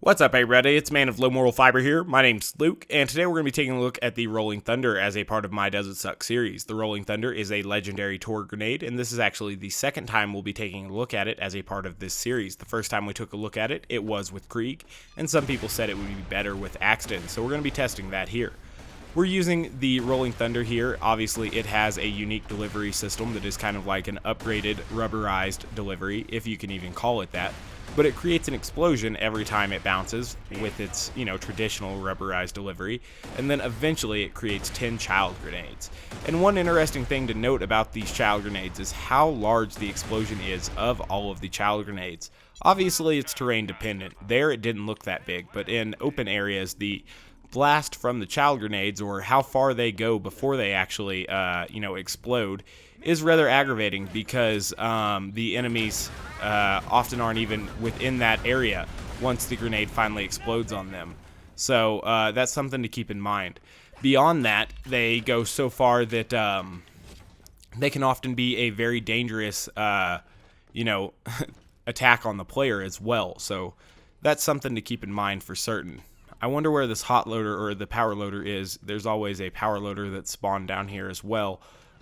What's up, everybody? It's Man of Low Moral Fiber here. My name's Luke, and today we're going to be taking a look at the Rolling Thunder as a part of my Does It Suck series. The Rolling Thunder is a legendary Torgue grenade, and this is actually the second time we'll be taking a look at it as a part of this series. The first time we took a look at it, it was with Krieg, and some people said it would be better with Axton, so we're going to be testing that here. We're using the Rolling Thunder here. Obviously, it has a unique delivery system that is kind of like an upgraded rubberized delivery, if you can even call it that. But it creates an explosion every time it bounces with its, traditional rubberized delivery, and then eventually it creates 10 child grenades. And one interesting thing to note about these child grenades is how large the explosion is of all of the child grenades. Obviously, it's terrain dependent. There, it didn't look that big, but in open areas, the blast from the child grenades, or how far they go before they actually, explode, is rather aggravating because the enemies often aren't even within that area once the grenade finally explodes on them. So that's something to keep in mind. Beyond that, they go so far that they can often be a very dangerous, attack on the player as well. So that's something to keep in mind for certain. I wonder where this hot loader or the power loader is. There's always a power loader that's spawned down here as well,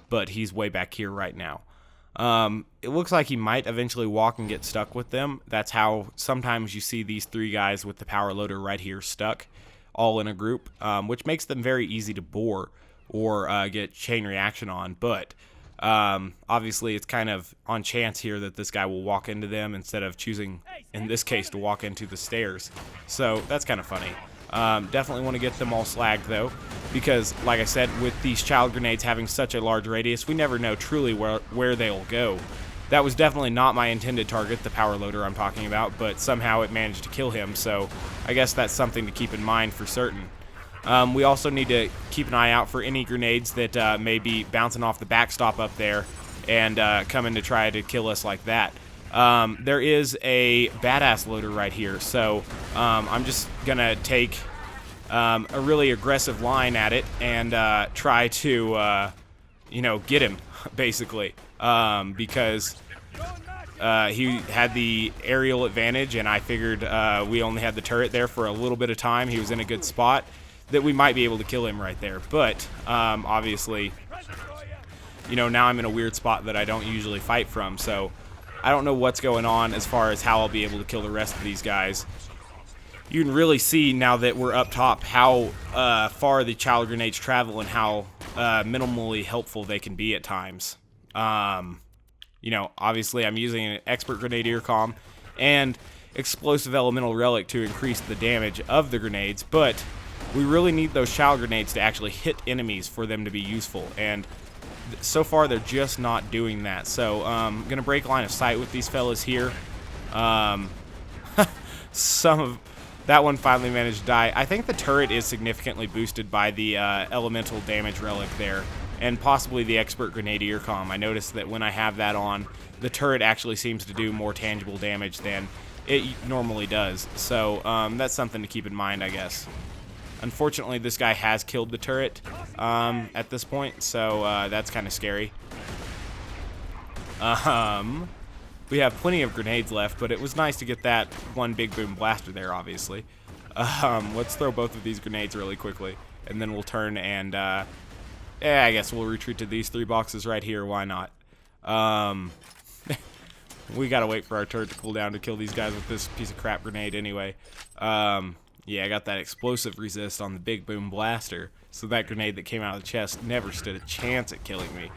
but he's way back here right now. It looks like he might eventually walk and get stuck with them. That's how sometimes you see these three guys with the power loader right here stuck, all in a group, which makes them very easy to bore or get chain reaction on. But obviously it's kind of on chance here that this guy will walk into them instead of choosing, in this case, to walk into the stairs. So that's kind of funny. Definitely want to get them all slagged though, because like I said, with these child grenades having such a large radius, we never know truly where they'll go. That was definitely not my intended target, the power loader I'm talking about, but somehow it managed to kill him, so I guess that's something to keep in mind for certain. We also need to keep an eye out for any grenades that may be bouncing off the backstop up there and coming to try to kill us like that. There is a badass loader right here, so I'm just gonna take a really aggressive line at it and try to get him basically, because he had the aerial advantage, and I figured we only had the turret there for a little bit of time. He was in a good spot that we might be able to kill him right there, but obviously, now I'm in a weird spot that I don't usually fight from, so I don't know what's going on as far as how I'll be able to kill the rest of these guys. You can really see now that we're up top how far the child grenades travel and how minimally helpful they can be at times. Obviously I'm using an expert grenadier comm and explosive elemental relic to increase the damage of the grenades, but we really need those child grenades to actually hit enemies for them to be useful, and so far they're just not doing that. So I'm gonna break line of sight with these fellas here. Some of that one finally managed to die. I think the turret is significantly boosted by the elemental damage relic there, and possibly the expert grenadier comm. I noticed that when I have that on, the turret actually seems to do more tangible damage than it normally does. So that's something to keep in mind, I guess. Unfortunately, this guy has killed the turret at this point, so that's kind of scary. We have plenty of grenades left, but it was nice to get that one big boom blaster there, obviously. Let's throw both of these grenades really quickly, and then we'll turn and, I guess we'll retreat to these three boxes right here. Why not? We gotta wait for our turret to cool down to kill these guys with this piece of crap grenade anyway. Yeah, I got that explosive resist on the big boom blaster, so that grenade that came out of the chest never stood a chance at killing me.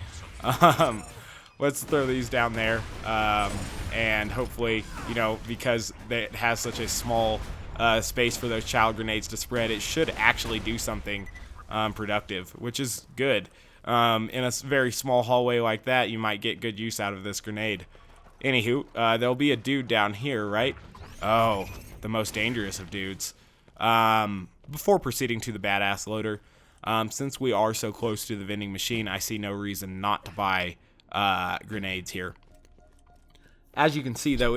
Let's throw these down there, and hopefully, because it has such a small space for those child grenades to spread, it should actually do something productive, which is good. In a very small hallway like that, you might get good use out of this grenade. Anywho, there'll be a dude down here, right? Oh, the most dangerous of dudes. Before proceeding to the badass loader, since we are so close to the vending machine, I see no reason not to buy grenades here. As you can see, though,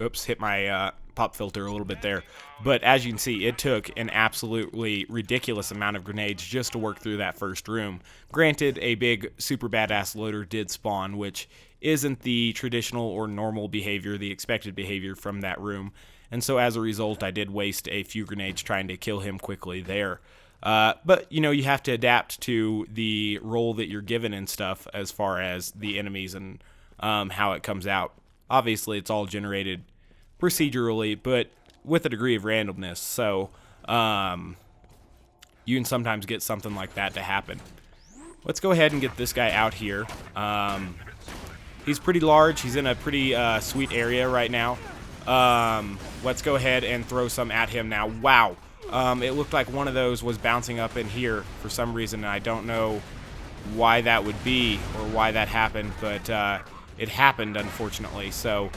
oops, hit my pop filter a little bit there, but as you can see, it took an absolutely ridiculous amount of grenades just to work through that first room. Granted, a big super badass loader did spawn, which isn't the traditional or normal behavior, the expected behavior from that room, and so as a result, I did waste a few grenades trying to kill him quickly there. But, you know, you have to adapt to the role that you're given and stuff as far as the enemies and how it comes out. Obviously, it's all generated procedurally, but with a degree of randomness, so you can sometimes get something like that to happen. Let's go ahead and get this guy out here. He's pretty large. He's in a pretty sweet area right now. Let's go ahead and throw some at him now. Wow. It looked like one of those was bouncing up in here for some reason, and I don't know why that would be or why that happened, but it happened, unfortunately. So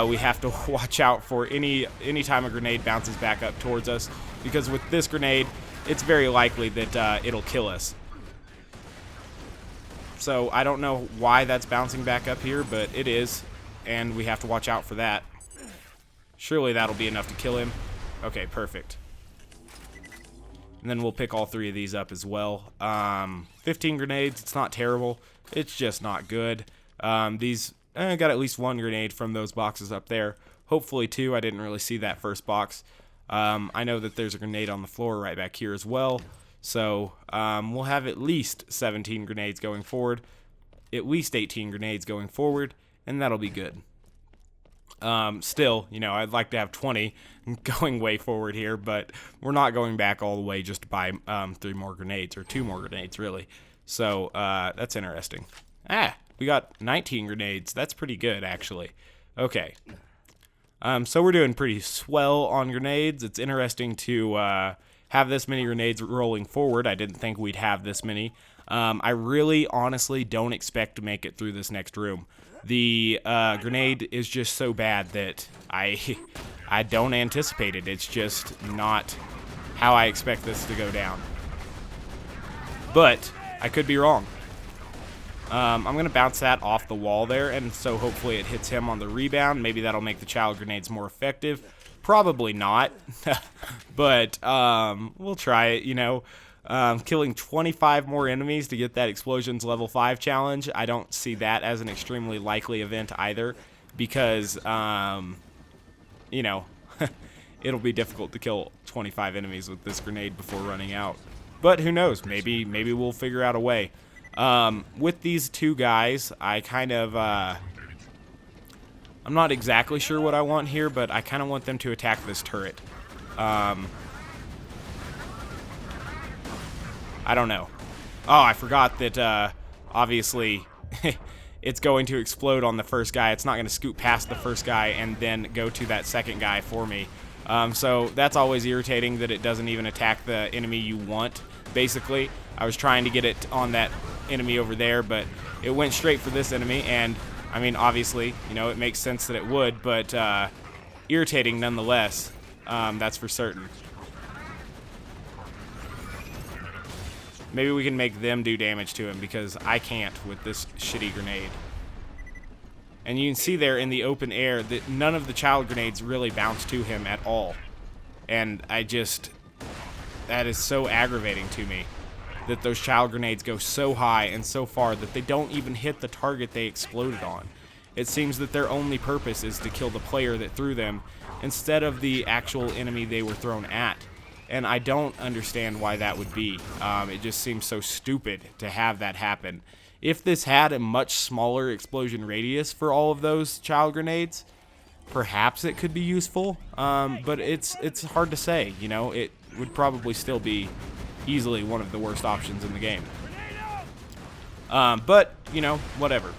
we have to watch out for any time a grenade bounces back up towards us, because with this grenade, it's very likely that it'll kill us. So I don't know why that's bouncing back up here, but it is, and we have to watch out for that. Surely that'll be enough to kill him. Okay, perfect. And then we'll pick all 3 of these up as well. 15 grenades, it's not terrible. It's just not good. These, I got at least 1 grenade from those boxes up there. Hopefully 2, I didn't really see that first box. I know that there's a grenade on the floor right back here as well. So we'll have at least 17 grenades going forward. At least 18 grenades going forward, and that'll be good. Still, you know, I'd like to have 20 going way forward here, but we're not going back all the way just to buy 3 more grenades, or 2 more grenades, really. So that's interesting. We got 19 grenades. That's pretty good, actually. Okay. So we're doing pretty swell on grenades. It's interesting to have this many grenades rolling forward. I didn't think we'd have this many. I really, honestly don't expect to make it through this next room. The grenade is just so bad that I don't anticipate it. It's just not how I expect this to go down. But I could be wrong. I'm going to bounce that off the wall there, and so hopefully it hits him on the rebound. Maybe that'll make the child grenades more effective. Probably not, but we'll try it, you know. Killing 25 more enemies to get that Explosions level 5 challenge, I don't see that as an extremely likely event either, because, you know, it'll be difficult to kill 25 enemies with this grenade before running out. But who knows, maybe we'll figure out a way. With these 2 guys, I kind of, I'm not exactly sure what I want here, but I kind of want them to attack this turret. I don't know. Oh, I forgot that, obviously, it's going to explode on the first guy. It's not going to scoot past the first guy and then go to that second guy for me. So that's always irritating that it doesn't even attack the enemy you want, basically. I was trying to get it on that enemy over there, but it went straight for this enemy, and, I mean, obviously, you know, it makes sense that it would, but irritating nonetheless, that's for certain. Maybe we can make them do damage to him, because I can't with this shitty grenade. And you can see there in the open air that none of the child grenades really bounce to him at all. And that is so aggravating to me, that those child grenades go so high and so far that they don't even hit the target they exploded on. It seems that their only purpose is to kill the player that threw them instead of the actual enemy they were thrown at. And I don't understand why that would be. It just seems so stupid to have that happen. If this had a much smaller explosion radius for all of those child grenades, perhaps it could be useful. But it's hard to say, you know. It would probably still be easily one of the worst options in the game. But, you know, whatever.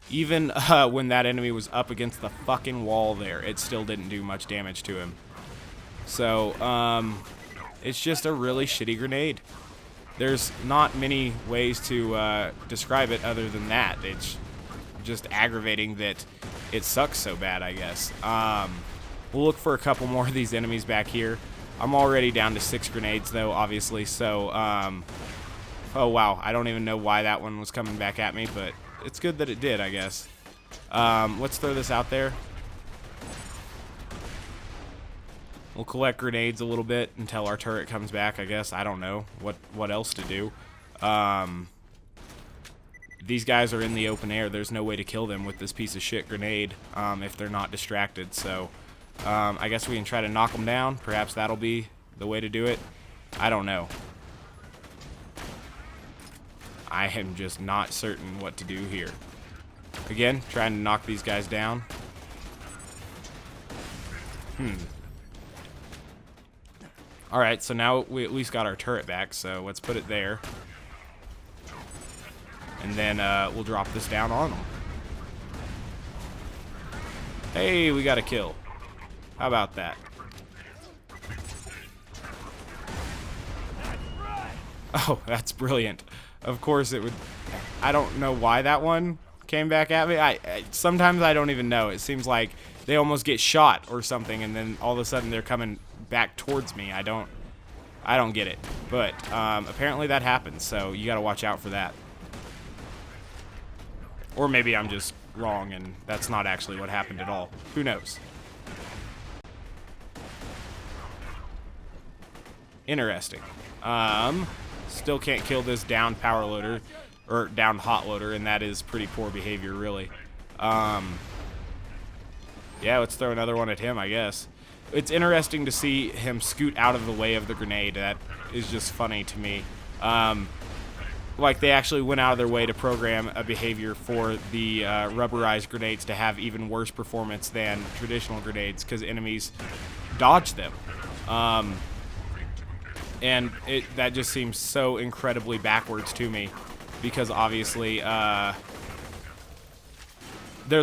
Even when that enemy was up against the fucking wall there, it still didn't do much damage to him. So, it's just a really shitty grenade. There's not many ways to describe it other than that. It's just aggravating that it sucks so bad, I guess. We'll look for a couple more of these enemies back here. I'm already down to 6 grenades, though, obviously, so, oh, wow. I don't even know why that one was coming back at me, but it's good that it did, I guess. Let's throw this out there. We'll collect grenades a little bit until our turret comes back, I guess. I don't know what else to do. these guys are in the open air. There's no way to kill them with this piece of shit grenade if they're not distracted. So I guess we can try to knock them down. Perhaps that'll be the way to do it. I don't know. I am just not certain what to do here. Again, trying to knock these guys down. Alright, so now we at least got our turret back, so let's put it there. And then we'll drop this down on them. Hey, we got a kill. How about that? Oh, that's brilliant. Of course it would. I don't know why that one came back at me. Sometimes I don't even know. It seems like they almost get shot or something, and then all of a sudden they're coming back towards me. I don't get it. But apparently that happens, so you got to watch out for that. Or maybe I'm just wrong and that's not actually what happened at all. Who knows? Interesting. Still can't kill this down power loader, or down hot loader, and that is pretty poor behavior, really. Yeah, let's throw another one at him, I guess. It's interesting to see him scoot out of the way of the grenade. That is just funny to me. Like, they actually went out of their way to program a behavior for the rubberized grenades to have even worse performance than traditional grenades, because enemies dodge them. And that just seems so incredibly backwards to me, because obviously they're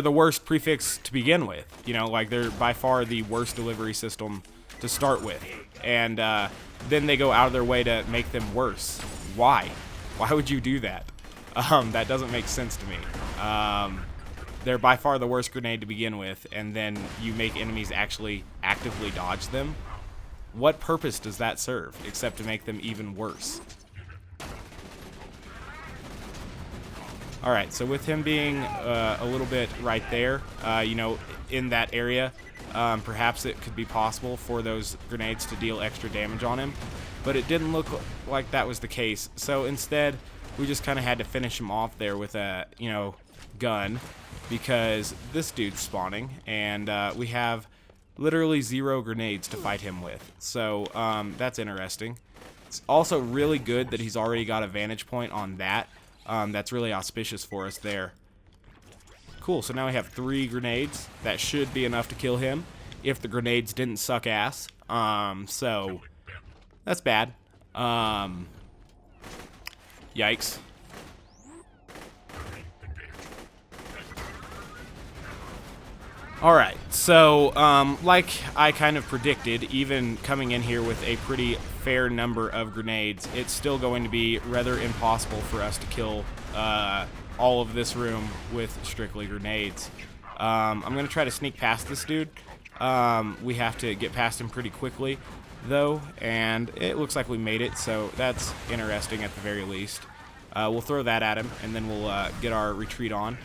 the worst prefix to begin with. You know, like, they're by far the worst delivery system to start with. And then they go out of their way to make them worse. Why? Why would you do that? That doesn't make sense to me. They're by far the worst grenade to begin with, and then you make enemies actually actively dodge them. What purpose does that serve, except to make them even worse? Alright, so with him being a little bit right there, you know, in that area, perhaps it could be possible for those grenades to deal extra damage on him, but it didn't look like that was the case. So instead, we just kind of had to finish him off there with a, you know, gun, because this dude's spawning, and we have literally 0 grenades to fight him with. So that's interesting. It's also really good that he's already got a vantage point on that. That's really auspicious for us there. Cool, so now we have 3 grenades. That should be enough to kill him if the grenades didn't suck ass. So that's bad. Yikes. Alright, so like I kind of predicted, even coming in here with a pretty fair number of grenades, it's still going to be rather impossible for us to kill all of this room with strictly grenades. I'm going to try to sneak past this dude. We have to get past him pretty quickly, though, and it looks like we made it, so that's interesting at the very least. We'll throw that at him, and then we'll get our retreat on.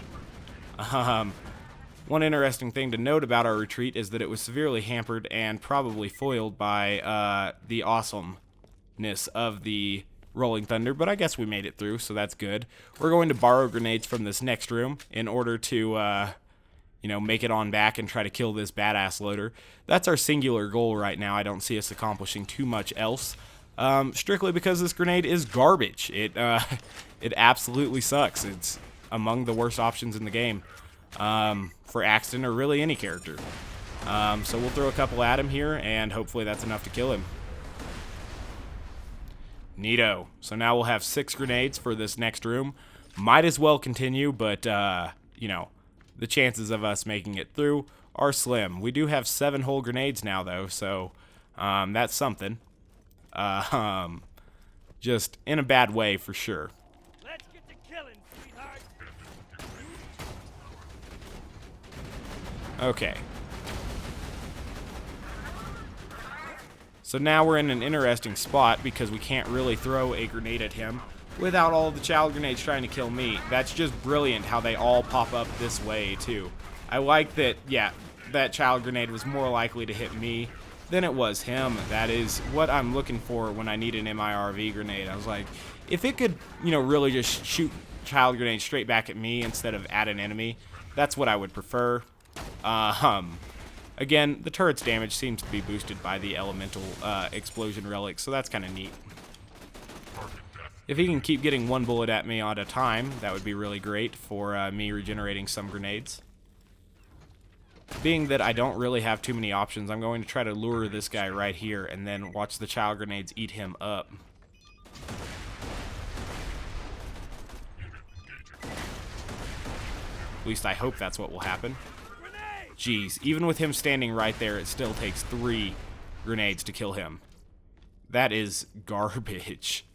One interesting thing to note about our retreat is that it was severely hampered and probably foiled by the awesomeness of the Rolling Thunder, but I guess we made it through, so that's good. We're going to borrow grenades from this next room in order to, you know, make it on back and try to kill this badass loader. That's our singular goal right now. I don't see us accomplishing too much else, strictly because this grenade is garbage. It absolutely sucks. It's among the worst options in the game. For Axton or really any character. So we'll throw a couple at him here, and hopefully that's enough to kill him. Neato. So now we'll have 6 grenades for this next room. Might as well continue, but, you know, the chances of us making it through are slim. We do have 7 whole grenades now, though, so that's something. Just in a bad way, for sure. Let's get to killing, sweetheart. Okay. So now we're in an interesting spot because we can't really throw a grenade at him without all the child grenades trying to kill me. That's just brilliant how they all pop up this way too. I like that, yeah, that child grenade was more likely to hit me than it was him. That is what I'm looking for when I need an MIRV grenade. I was like, if it could, you know, really just shoot child grenade straight back at me instead of at an enemy. That's what I would prefer. Again, the turret's damage seems to be boosted by the elemental explosion relic, so that's kind of neat. If he can keep getting one bullet at me at a time, that would be really great for me regenerating some grenades. Being that I don't really have too many options, I'm going to try to lure this guy right here and then watch the child grenades eat him up. At least I hope that's what will happen. Jeez, even with him standing right there, it still takes 3 grenades to kill him. That is garbage.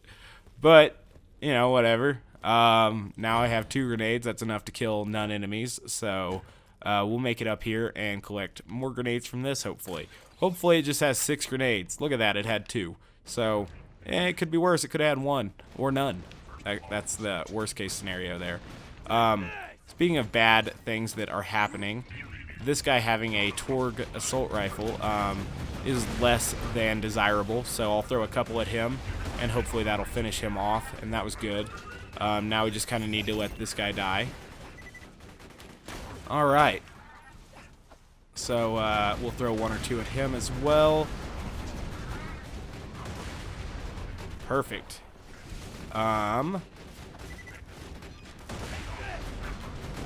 But, you know, whatever. Now I have 2 grenades. That's enough to kill none enemies. So, we'll make it up here and collect more grenades from this, hopefully. Hopefully it just has 6 grenades. Look at that, it had 2. So, it could be worse. It could have had 1 or none. That's the worst case scenario there. Speaking of bad things that are happening, this guy having a Torgue assault rifle is less than desirable, so I'll throw a couple at him, and hopefully that'll finish him off, and that was good. Now we just kind of need to let this guy die. Alright. So we'll throw 1 or 2 at him as well. Perfect.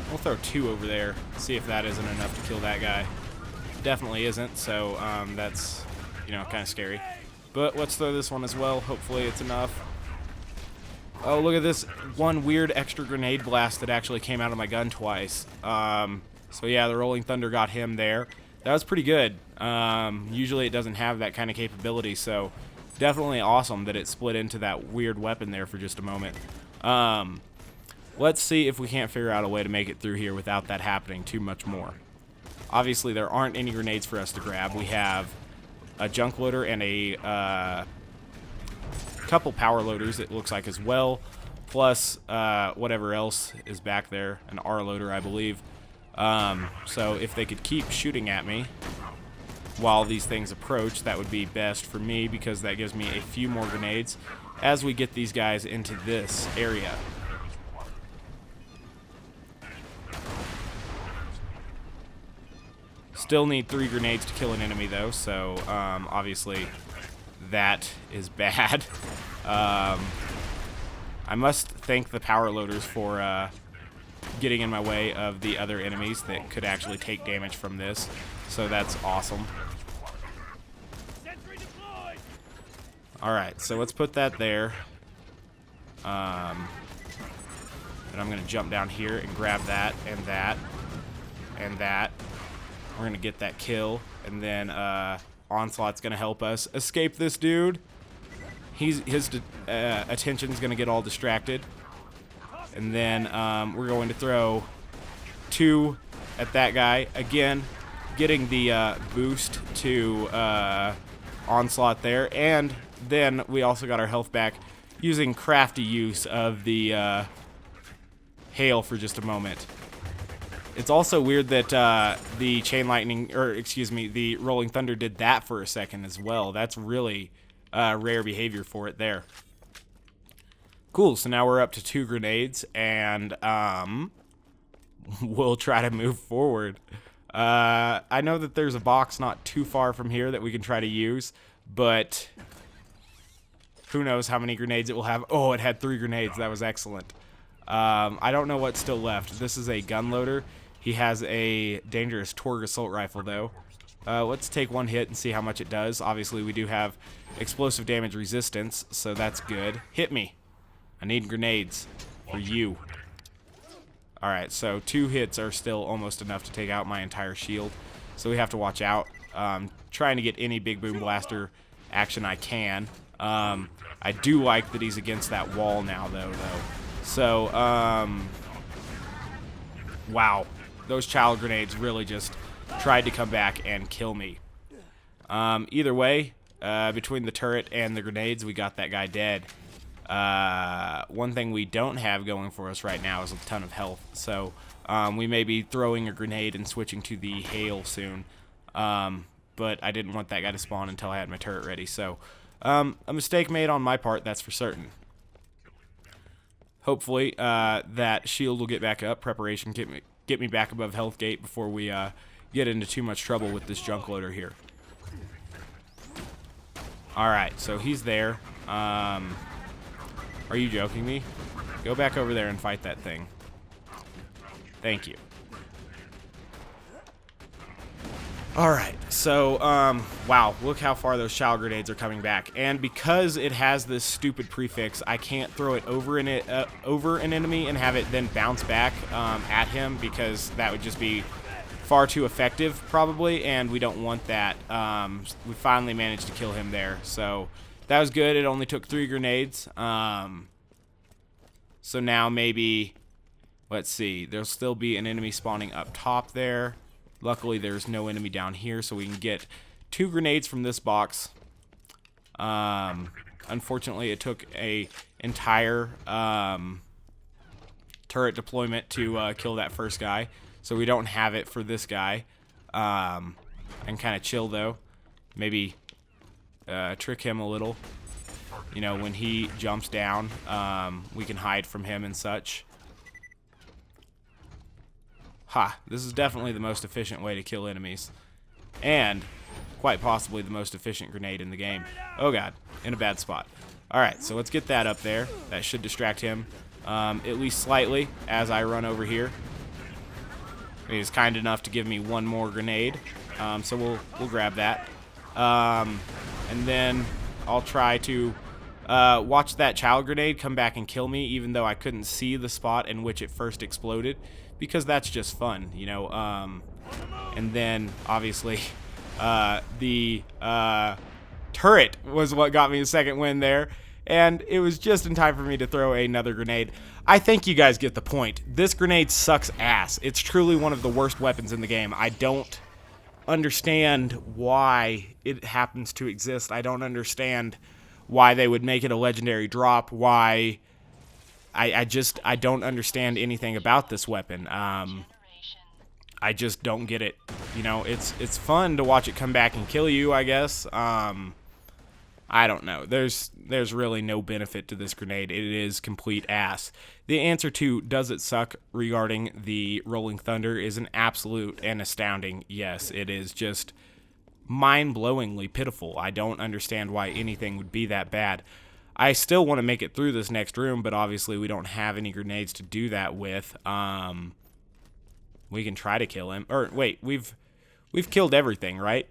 We'll throw 2 over there, see if that isn't enough to kill that guy. Definitely isn't, so that's, you know, kind of scary. But let's throw this one as well. Hopefully it's enough. Oh, look at this one weird extra grenade blast that actually came out of my gun twice. So yeah, the Rolling Thunder got him there. That was pretty good. Usually it doesn't have that kind of capability, so definitely awesome that it split into that weird weapon there for just a moment. Let's see if we can't figure out a way to make it through here without that happening too much more. Obviously, there aren't any grenades for us to grab. We have a junk loader and a couple power loaders, it looks like, as well, plus whatever else is back there, an R loader, I believe. So if they could keep shooting at me while these things approach, that would be best for me, because that gives me a few more grenades as we get these guys into this area. Still need 3 grenades to kill an enemy, though, so obviously that is bad. I must thank the power loaders for getting in my way of the other enemies that could actually take damage from this, so that's awesome. Alright, so let's put that there. And I'm going to jump down here and grab that and that and that. We're going to get that kill, and then Onslaught's going to help us escape this dude. His attention's going to get all distracted. And then we're going to throw 2 at that guy. Again, getting the boost to Onslaught there. And then we also got our health back using crafty use of the hail for just a moment. It's also weird that the Chain Lightning, or excuse me, the Rolling Thunder did that for a second as well. That's really rare behavior for it there. Cool, so now we're up to 2 grenades, and we'll try to move forward. I know that there's a box not too far from here that we can try to use, but who knows how many grenades it will have. Oh, it had 3 grenades. That was excellent. I don't know what's still left. This is a gun loader. He has a dangerous Torgue assault rifle, though. Let's take 1 hit and see how much it does. Obviously, we do have explosive damage resistance, so that's good. Hit me. I need grenades for you. Alright, so 2 hits are still almost enough to take out my entire shield, so we have to watch out. Trying to get any big boom blaster action I can. I do like that he's against that wall now, though. So, wow. Those child grenades really just tried to come back and kill me. Either way, between the turret and the grenades, we got that guy dead. One thing we don't have going for us right now is a ton of health, so we may be throwing a grenade and switching to the hail soon. But I didn't want that guy to spawn until I had my turret ready, so a mistake made on my part, that's for certain. Hopefully, that shield will get back up. Preparation, get me back above health gate before we get into too much trouble with this junk loader here. Alright, so he's there. Are you joking me? Go back over there and fight that thing. Thank you. Alright, so, wow, look how far those child grenades are coming back. And because it has this stupid prefix, I can't throw it over an enemy and have it then bounce back at him, because that would just be far too effective, probably, and we don't want that. We finally managed to kill him there, so that was good. It only took 3 grenades. So now maybe, let's see, there'll still be an enemy spawning up top there. Luckily, there's no enemy down here, so we can get 2 grenades from this box. Unfortunately, it took a entire turret deployment to kill that first guy, so we don't have it for this guy. And kind of chill, though. Maybe trick him a little. You know, when he jumps down, we can hide from him and such. Ha, this is definitely the most efficient way to kill enemies. And quite possibly the most efficient grenade in the game. Oh god, in a bad spot. Alright, so let's get that up there. That should distract him, at least slightly, as I run over here. He's kind enough to give me 1 more grenade, so we'll grab that. And then I'll try to watch that child grenade come back and kill me, even though I couldn't see the spot in which it first exploded, because that's just fun, you know. And then obviously the turret was what got me a second win there, and it was just in time for me to throw another grenade. I think you guys get the point. This grenade sucks ass. It's truly one of the worst weapons in the game. I don't understand why it happens to exist. I don't understand why they would make it a legendary drop, why I don't understand anything about this weapon. I just don't get it. You know, it's fun to watch it come back and kill you, I guess. I don't know. There's really no benefit to this grenade. It is complete ass. The answer to does it suck regarding the Rolling Thunder is an absolute and astounding yes. It is just mind-blowingly pitiful. I don't understand why anything would be that bad. I still want to make it through this next room, but obviously we don't have any grenades to do that with. We can try to kill him. Or wait, we've killed everything, right?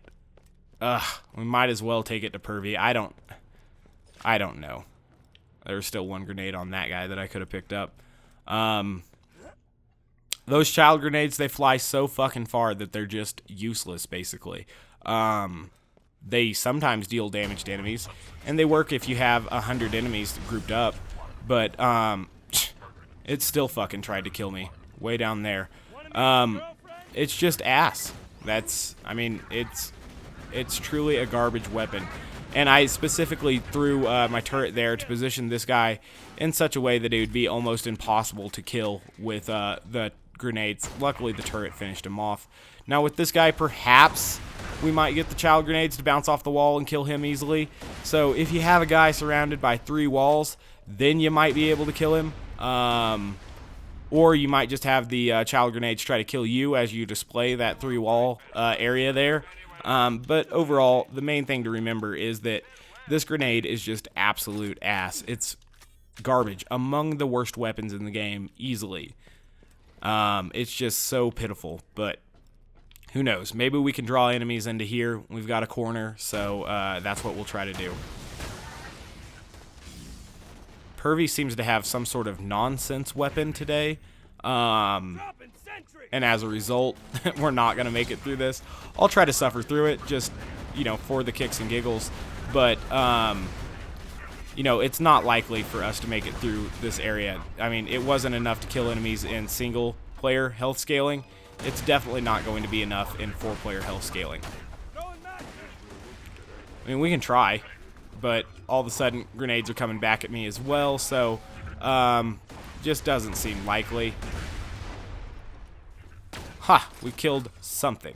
We might as well take it to Pervy. I don't know. There's still 1 grenade on that guy that I could have picked up. Those child grenades, they fly so fucking far that they're just useless, basically. They sometimes deal damage to enemies, and they work if you have 100 enemies grouped up, but it still fucking tried to kill me way down there. It's just ass. I mean, it's truly a garbage weapon. And I specifically threw my turret there to position this guy in such a way that it would be almost impossible to kill with the grenades. Luckily, the turret finished him off. Now with this guy, perhaps we might get the child grenades to bounce off the wall and kill him easily. So if you have a guy surrounded by 3 walls, then you might be able to kill him. Or you might just have the child grenades try to kill you as you display that 3-wall area there. But overall, the main thing to remember is that this grenade is just absolute ass. It's garbage. Among the worst weapons in the game, easily. It's just so pitiful, but who knows? Maybe we can draw enemies into here. We've got a corner, so that's what we'll try to do. Pervy seems to have some sort of nonsense weapon today. And as a result, we're not going to make it through this. I'll try to suffer through it, just, you know, for the kicks and giggles. But, you know, it's not likely for us to make it through this area. I mean, it wasn't enough to kill enemies in single-player health scaling. It's definitely not going to be enough in 4-player health scaling. I mean, we can try, but all of a sudden, grenades are coming back at me as well, so, just doesn't seem likely. Ha! We killed something.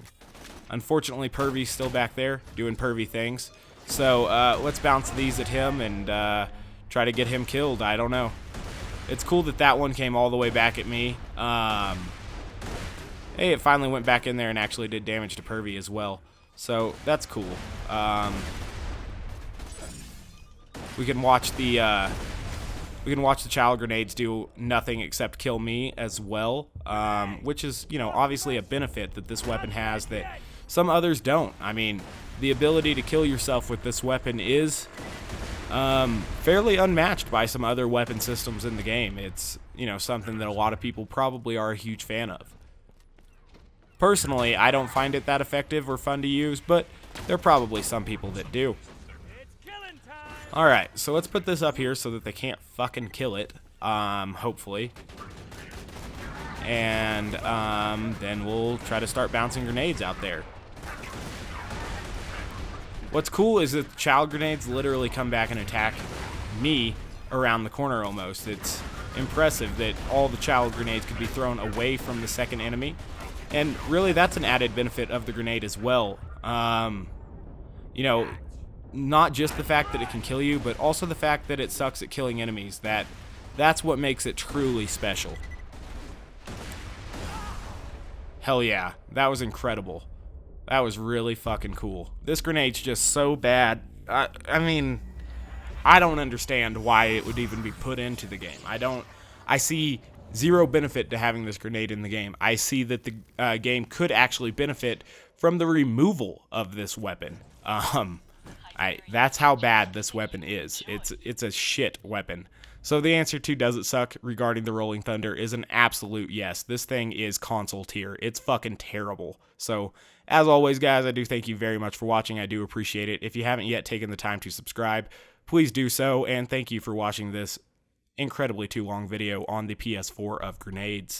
Unfortunately, Pervy's still back there, doing Pervy things. So, let's bounce these at him and, try to get him killed. I don't know. It's cool that that one came all the way back at me. Hey, it finally went back in there and actually did damage to Pervy as well. So that's cool. We can watch the child grenades do nothing except kill me as well, which is, you know, obviously a benefit that this weapon has that some others don't. I mean, the ability to kill yourself with this weapon is fairly unmatched by some other weapon systems in the game. It's, you know, something that a lot of people probably are a huge fan of. Personally, I don't find it that effective or fun to use, but there are probably some people that do. Alright, so let's put this up here so that they can't fucking kill it, hopefully. And then we'll try to start bouncing grenades out there. What's cool is that child grenades literally come back and attack me around the corner almost. It's impressive that all the child grenades could be thrown away from the second enemy. And really, that's an added benefit of the grenade as well. You know, not just the fact that it can kill you, but also the fact that it sucks at killing enemies. That's what makes it truly special. Hell yeah, that was incredible. That was really fucking cool. This grenade's just so bad. I mean, I don't understand why it would even be put into the game. I see zero benefit to having this grenade in the game. I see that the game could actually benefit from the removal of this weapon. That's how bad this weapon is. It's a shit weapon. So the answer to does it suck regarding the Rolling Thunder is an absolute yes. This thing is console tier. It's fucking terrible. So as always, guys, I do thank you very much for watching. I do appreciate it. If you haven't yet taken the time to subscribe, please do so. And thank you for watching this incredibly too long video on the PS4 of grenades.